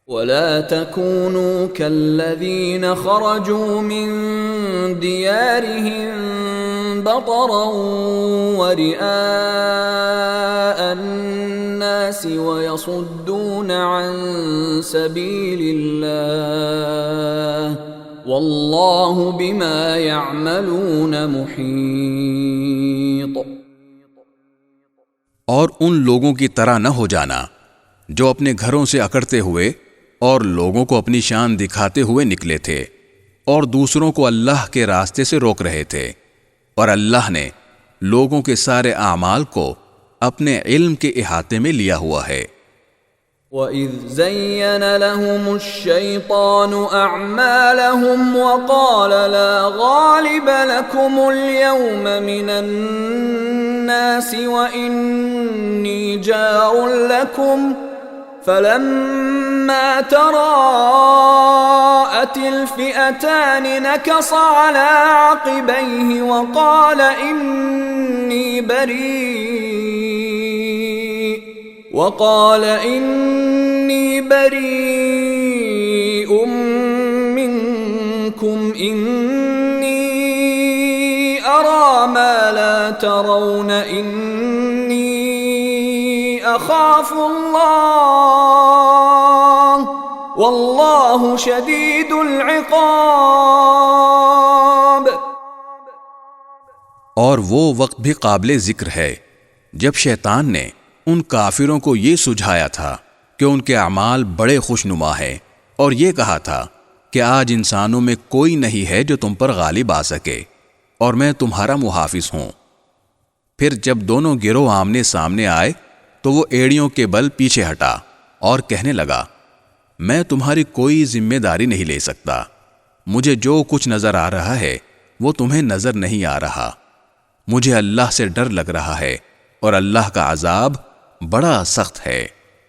वला तकूनू कल्लज़ीन खरजू मिन दियारिहिम बतरन व रिआअन नासि व यसुद्दून अन सबीलिल्लाह वल्लाहु बिमा यअमलून मुहीत। और उन लोगों की तरह न हो जाना जो अपने घरों से अकड़ते हुए और लोगों को अपनी शान दिखाते हुए निकले थे और दूसरों को अल्लाह के रास्ते से रोक रहे थे, और अल्लाह ने लोगों के सारे आमाल को अपने इल्म के इहाते में लिया हुआ है। वइज़ ज़य्यन लहुमुश्शैतानु अअमालहुम वक़ाल ला गालिब लकुमुल यौम मिनन्नासि व इन्नी जारुन लकुम फलम्मा तराअतिल फ़िअतानि नकस अला अक़बैहि वक़ाल इन्नी बरीउम मिनकुम इन्नी अरा मा ला तरौन इन्नी अखाफुल्लाह वल्लाहु शदीदुल इक़ाब। और वो वक्त भी काबिले जिक्र है जब शैतान ने उन काफिरों को ये सुझाया था कि उनके अमाल बड़े खुशनुमा हैं और ये कहा था कि आज इंसानों में कोई नहीं है जो तुम पर गालिब आ सके और मैं तुम्हारा मुहाफिज हूं। फिर जब दोनों गिरोह आमने सामने आए तो वो एड़ियों के बल पीछे हटा और कहने लगा, मैं तुम्हारी कोई जिम्मेदारी नहीं ले सकता, मुझे जो कुछ नजर आ रहा है वो तुम्हें नजर नहीं आ रहा। मुझे अल्लाह से डर लग रहा है और अल्लाह का अजाब बड़ा सख्त है।